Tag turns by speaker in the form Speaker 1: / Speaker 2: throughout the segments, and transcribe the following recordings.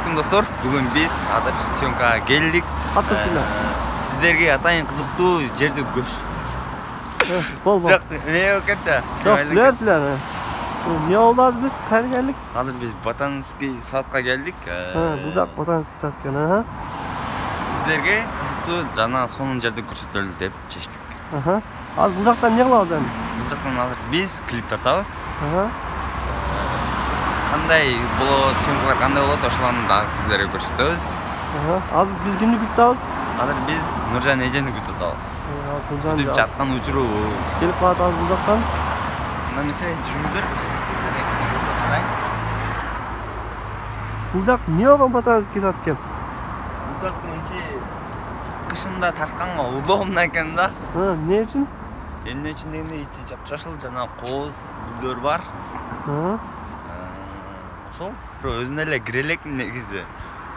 Speaker 1: алейкум достор. Бүгүн биз азыр съемкага келдик. Сиздерге атайын кызыктуу жерди
Speaker 2: Бол.
Speaker 1: Жок, эмне кетти?
Speaker 2: Жок, силер. Не oldu biz? Кайра келдик?
Speaker 1: Азыр биз Ботанический садка келдик.
Speaker 2: Бул жак Ботанический сад экен,
Speaker 1: Сиздерге кызыктуу жана сонун жерди көрсөтөлү деп чечтик.
Speaker 2: Азыр бул жактан эмне кылабыз эми?
Speaker 1: Бул жактан азыр биз клип тартабыз. Кандай болот, съемкалар кандай болот, ошолорду дагы сиздерге көрсөтөбүз.
Speaker 2: Азыр биз кимди күтүп атабыз?
Speaker 1: Азыр биз Нуржан эжени күтүп атабыз. Күтүп жаткан учурубуз.
Speaker 2: Келип калатабыз бул жактан.
Speaker 1: Немесе жүрүңүздөр. Сиздерге кичине көрсөтөйүн.
Speaker 2: Бул жак эмне болгон Ботанический сад экен?
Speaker 1: Бул жак менчи кышында тартканга удобно экен да.
Speaker 2: Эмне үчүн?
Speaker 1: Эмне үчүн дегенде ичи жапжашыл жана кооз гүлдөр бар. Ошол өзүнө эле кире элекмин негизи.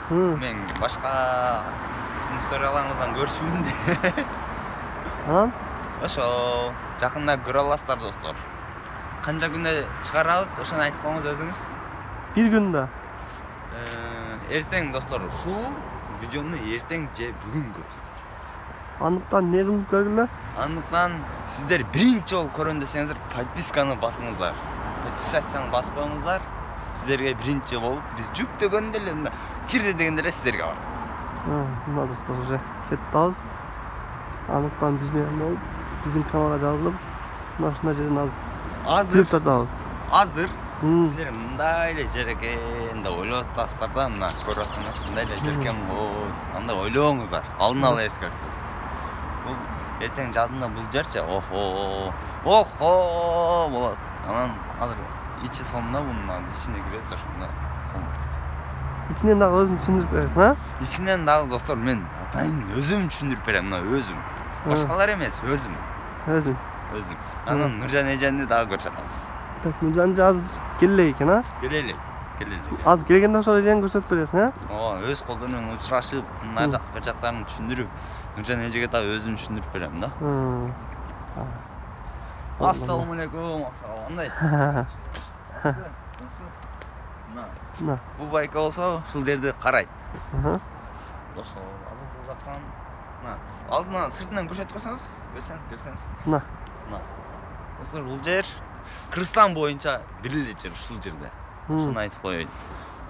Speaker 1: Мен башка сиздин сторияларыңыздан көрчүмүн да. Ошол жакында көрө аласыздар достор. Канча күндө чыгарабыз, ошону айтып коюңуз өзүңүз.
Speaker 2: Bir күндө.
Speaker 1: Эртең достор, ушул видеону эртең же бүгүн көрөсүздөр.
Speaker 2: Андыктан не кылып көргүлө?
Speaker 1: Андыктан сиздер биринчи жолу көрөм десеңиздер, подписканы басыңыздар. Подписацияны басып коюңуздар. Сиздерге биринчи болуп, биз жүктөгөндө эле кирди дегенде эле сиздерге барат.
Speaker 2: Мына достор, уже кетип атабыз. Андыктан биз менен биздин каналга жазылып, мына ушундай жерден азыр тартабыз.
Speaker 1: Азыр сиздер мындай эле жер экен деп ойлоп атасыздар да, мына көрүп атсаңар, мындай эле жер экен бул. Андай ойлооңуздар, алдын ала эскертүү. Бул эртең жазында бул жерчи, болот. Анан азыр ичи сонуна bundan içine giriyoruz aslında son.
Speaker 2: İçinden daha özüm düşündürüp berесиң, ha?
Speaker 1: İçinden daha dostlar men atayın özüm düşündürüp berem, mына özüm. Başkalar emes, özüm.
Speaker 2: Özüm.
Speaker 1: Анан Нуржан эжени дагы көрсөтөм.
Speaker 2: Так, Нуржан жаз келелек экен, а?
Speaker 1: Келелек.
Speaker 2: Азыр келгенде ошол эжени көрсөтүп бересиң, а?
Speaker 1: Өз колдор менен учурашып, мына жак бир жактарын түшүндүрүп, Нуржан эжеге дагы өзүм түшүндүрүп берем да. Ассаламу алейкум. Кандай? Бул байка болсо ушул жерди карайт. Ошол бул жактан алдынан сыртынан көрсөтүп койсоңуз, көрсөңүз. Достор, бул жер Кыргызстан боюнча бир эле жер ушул жерде. Ошону айтып коеюн.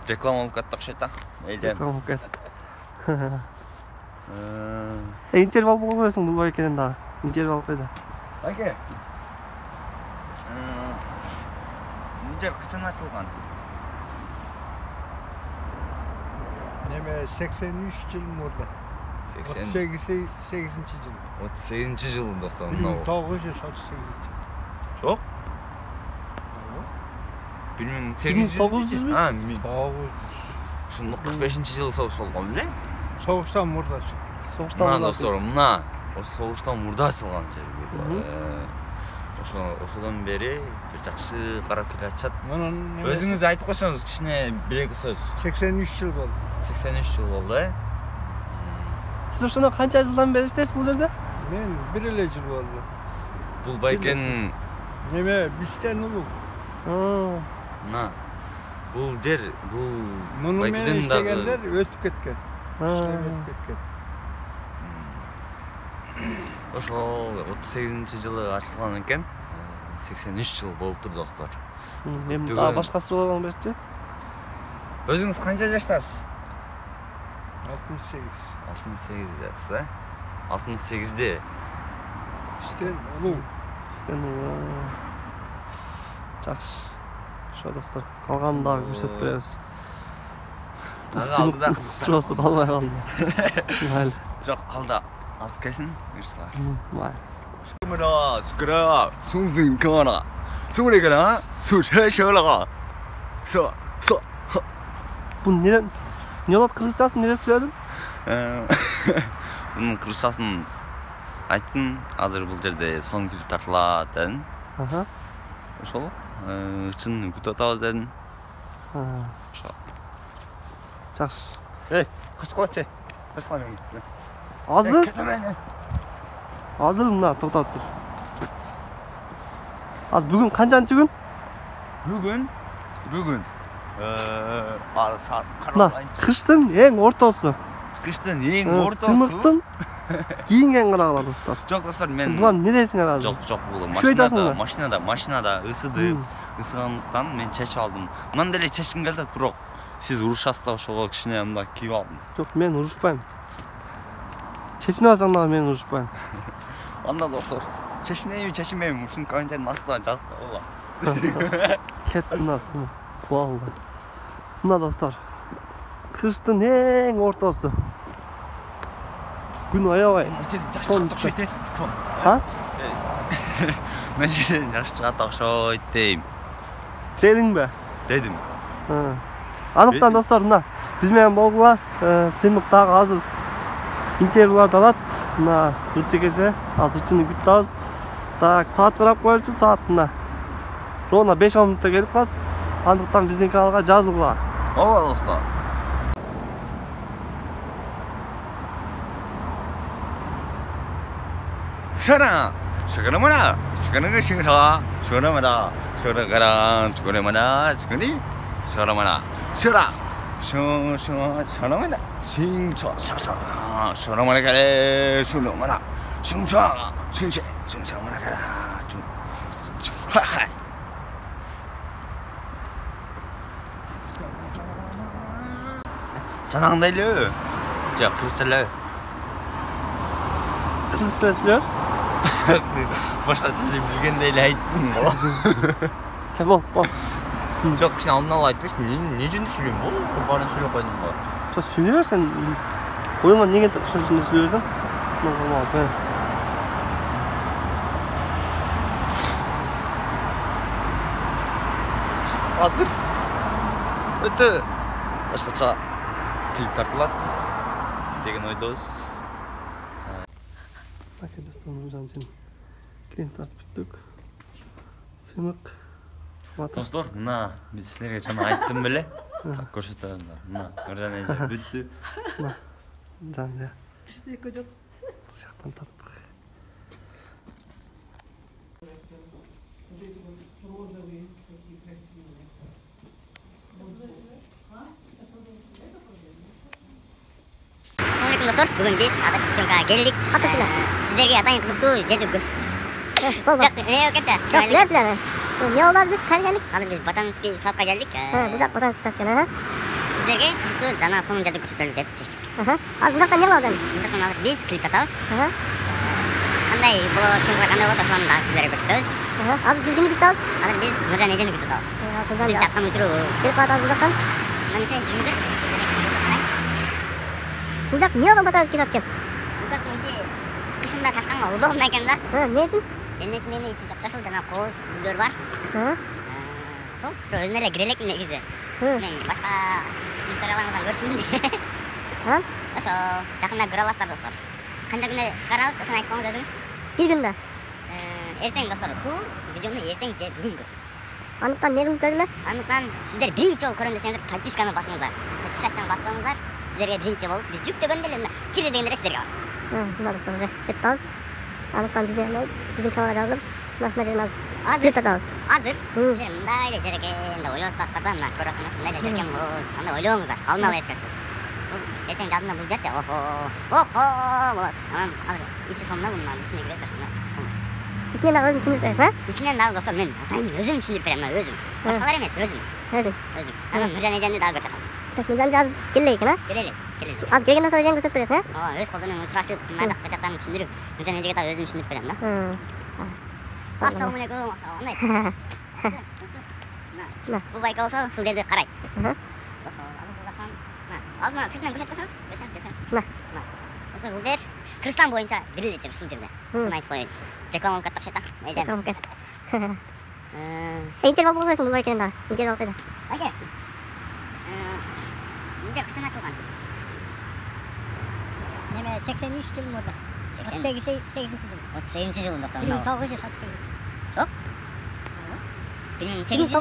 Speaker 1: Реклама болуп кетти окшойт да.
Speaker 2: Реклама болуп кетти. Интервью алып койсоң бул байкеден дагы. Интервью алып койду.
Speaker 1: Байке. Бул жер качан ачылган?
Speaker 3: Неме 83 жыл мурда. 38-жыл.
Speaker 1: 38-жыл достор.
Speaker 3: 1938.
Speaker 1: Жок? 1800 ми?
Speaker 3: 1900.
Speaker 1: Ушул 45-жылы согуш болгон беле?
Speaker 3: Согуштан мурда.
Speaker 1: Мына достор, мына согуштан мурда ачылган жер. Ошодон бери бир жакшы карап келе атышат. Өзүңүз айтып койсоңуз кичине бир эки сөз.
Speaker 3: 83 жыл болду.
Speaker 1: 83 жыл болду,
Speaker 2: Сиз ошону канча жылдан бери иштейсиз бул жерде?
Speaker 3: Мен бир эле жыл болду.
Speaker 1: Бул байкен
Speaker 3: неме бизден улуу.
Speaker 1: Мына бул жер, бул
Speaker 3: муну менен иштегендер өтүп кеткен. Өтүп кеткен.
Speaker 1: Ошол 38-жылы ачылган экен. 83 жыл болуптур достор.
Speaker 2: Эми дагы башкасы болгон берчи.
Speaker 1: Өзүңүз канча жаштасыз?
Speaker 3: 68.
Speaker 1: 68 жашсыз, 68де.
Speaker 3: Бизден улуу.
Speaker 2: Жакшы. Ошо достор, калганын дагы көрсөтүп беребиз.
Speaker 1: Алдыда
Speaker 2: Шосы калбай калды. Майли.
Speaker 1: Жок, алда аз келсин, буюрсалар.
Speaker 2: Майли.
Speaker 1: Скоро, сумзин кана. Сумрегана, сушешолага.
Speaker 2: Бул не болот, кыргызчасын не деп сүйлөдүң?
Speaker 1: Бунун кыргызчасын айттым. Азыр бул жерде сонун клип тартылат дедим. Ошол чын күтүп атабыз дедим. Ошо.
Speaker 2: Жакшы.
Speaker 1: Качкылачы. Качкыла мен.
Speaker 2: Азыр?
Speaker 1: Кетемен.
Speaker 2: Азыр мына токтоп тур. Аз бүгүн канчанчы күн?
Speaker 1: Бүгүн Saat
Speaker 2: Мына кыштын эң ортосу.
Speaker 1: Кыштын эң ортосу.
Speaker 2: Сымыктын кийинген карагыла достор.
Speaker 1: Жок достор, мен
Speaker 2: Буга эмне дейсиңер азыр?
Speaker 1: Жок, бул
Speaker 2: Машинада.
Speaker 1: машинада ысыды. Ысыгандыктан мен чечип алдым. Мындан деле чечким келди, бирок сиз урушасыз да ошого кичине мындай кийип алдым.
Speaker 2: Жок, мен урушпайм. Чечине алсаң дагы мен урушпайм.
Speaker 1: Анда достор, чечинбейм, ушунун комментарийдин астына жазып койгула.
Speaker 2: Кет мынасы. Болду. Мына достор, кыштын эң ортосу. Күн аябай.
Speaker 1: Жаш окшойт.
Speaker 2: Ha?
Speaker 1: Мен жерден жаш чыгат окшойт дейм.
Speaker 2: Дедиң бе?
Speaker 1: Дедим.
Speaker 2: Анықтан достар, мына биз менен болгула сыймык дагы азыр интервьюларды алат. Мына ырчекесе азыр чыны күтүп атабыз. Так, саат карап коелучу, саат мына ровно 5-10 минутта келип калат. Андыктан биздин каналга жазылгыла.
Speaker 1: Ооба достор. Шара, шагарамана, шагарамана, шагарамана, шагарамана, шагарамана, шагарамана, шара, шагарамана, 싱차, 샤샤, шагарамана 가래, шагарамана, 싱차, 싱차마나 가라, 하하. 장난달려. 자, 크리스탈래.
Speaker 2: Kılıçdaroğlu.
Speaker 1: Başka dilde bilgendeyle ayttım bu.
Speaker 2: Tamam, bak.
Speaker 1: Çok kişinin aldığına ала айтпайсың. Ne için düşünüyorsun bu? Bana söyle koydum bu.
Speaker 2: Çok söylüyorsan, oyunla niye gelip şimdi söylüyorsan? Normal, ben.
Speaker 1: Hazır. Öte başkaça klip tartılат деген ойдобуз.
Speaker 2: Arkadaşlar, Nurcan için klip tarttık. Sımık.
Speaker 1: Достор, мына биз силерге жана айттым беле. Көрсөтөм. Мына Нуржан эже бүттү.
Speaker 2: Мына Жан я.
Speaker 4: Бирсеки жок.
Speaker 2: Bu жактан тарттык.
Speaker 5: Достор, бүгүн биз азыр съемкага келдик. Сиздерге атайын кызыктуу жерди көрсөтөбүз. Болду. Эмне кетти?
Speaker 4: Жок, билесиздерби? Эмне болду биз кайра келдик?
Speaker 5: Азыр биз Ботанический садка келдик.
Speaker 4: Бул жак Ботанический сад экен,
Speaker 5: Сиздерге кызыктуу жана сонун жерди көрсөтөлү деп чечтик.
Speaker 4: Ал бул жакта эмне болот эми?
Speaker 5: Бул жактан азыр биз клип тартабыз. Кандай болот, съемкалар кандай болот, ошону дагы сиздерге көрсөтөбүз.
Speaker 4: Азыр биз кимди күтүп атабыз?
Speaker 5: Азыр биз Нуржан эжени күтүп атабыз. Бул жактан учурубуз.
Speaker 4: Келип атабыз бул жактан.
Speaker 5: Мына сен жүрүңүздөр.
Speaker 4: Бул жак эмне болгон Ботанический сад экен?
Speaker 5: Бул жак эки кышында тартканга удобно экен да.
Speaker 4: Эмне үчүн?
Speaker 5: Эмне үчүн эми жапжашыл жана кооз гүлдөр бар. Ошол өзүнө эле кире элек негизи. Мен башка сиздин историяларыңыздан көрчүмүн. Ошо жакында көрө аласыздар достор. Канча күндө чыгарабыз, ошону айтып коюңуз өзүңүз.
Speaker 4: Бир күндө.
Speaker 5: Эртең достор, ушул видеону эртең же бүгүн көрөсүздөр.
Speaker 4: Андыктан эмне кылып көргүлө?
Speaker 5: Андыктан сиздер биринчи жолу көрөм десеңиздер подписканы басыңыздар. Подписацияны басып коюңуздар. Сиздерге биринчи болуп биз жүктөгөндө эле кирди дегенде сиздерге бар.
Speaker 4: Мына достор, уже кетип атабыз. Андыктан биз менен биздин каналга жазылып, мына ушундай жерден азыр тартабыз.
Speaker 5: Азыр сиздер мындай эле жер экен деп ойлоп атасыздар да, мына көрүп атсаңыз мындай жер экен бул. Андай ойлоңуздар, алдын ала эскертип. Бул эртең жадында бул жерчи болот. Болот. Анан азыр ичи сонуна мындан ичине киресиз, сонун.
Speaker 4: İçinden daha özüm düşündürüp beresiz, ha?
Speaker 5: İçinden daha dostlar, men atayın özüm düşündürüp berem, özüm. Başkalar emes, özüm.
Speaker 4: Özüm.
Speaker 5: Özüm. Anam Nurjan ejeni daha görüşelim.
Speaker 4: Tak, Nurjan az geldi ekan, ha?
Speaker 5: Gelelim.
Speaker 4: Az gelgenden sonra ejeni gösterip beresiz, ha?
Speaker 5: Öz kolunun uçraşıp, mazak bacaklarını düşündürüp, Nurjan ejege daha özüm düşündürüp berem, da. Assalamualaikum. Bu bayka olsa, sul derdi qaray. Dostlar, алдынан сыртынан көрсөтүп койсоңуз, берсеңиз. Достор, бул жер Кыргызстан боюнча бир эле жер, ушул жерде. Шуну айтып коеюн. Реклама болуп кетти окшойт да.
Speaker 4: Реклама болуп кетти. Интервью болуп койсоң, бул байкенин дагы. Интервью болуп кетти.
Speaker 5: Байке. Бул жер качан ачылган?
Speaker 4: Неме 83 жыл мурда. 38-жыл.
Speaker 5: 38-жыл достор.
Speaker 4: 1938.
Speaker 5: Жок? 1900?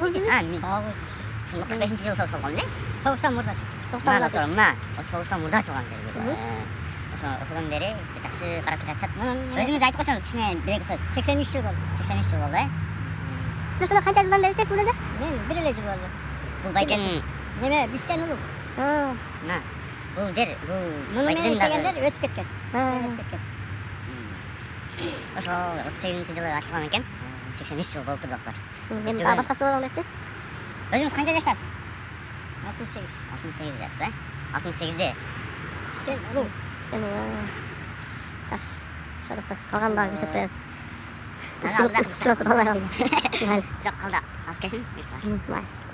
Speaker 5: Ушул 45-жыл соғылған эле?
Speaker 4: Соғыштан мурда.
Speaker 5: Мына достор, мына соғыштан мурда ачылган жер. Ошодон бери жакшы карап келатышат. Өзүңүз айтып койсоңуз кичине бир сөз.
Speaker 4: 83 жыл болду.
Speaker 5: 83 жыл болду, э?
Speaker 4: Сиз ошондо канча жылдан бери иштейсиз бул жерде?
Speaker 5: Мен бир эле жыл болду. Бул байкенин
Speaker 4: Неме, бизден улуу.
Speaker 5: Мына бул жер
Speaker 4: Муну менен
Speaker 5: Байкеден дагы
Speaker 4: иштегендер өтүп кеткен. Өтүп кеткен.
Speaker 5: ошол 38-жылы ачылган экен. 83 жыл болуптур достор.
Speaker 4: Эми дагы башкасы болгон берчи?
Speaker 5: Өзүңүз канча жаштасыз?
Speaker 4: 68.
Speaker 5: 68 жашсыз, э? 68де.
Speaker 4: Бизден улуу. Бизден улуу. Жакшы. Ошо достор, калгандарды көрсөтүп коебуз. Сынып албай калды.
Speaker 5: Жок, калды. Аз келсин, буюрсалар.
Speaker 4: Бай.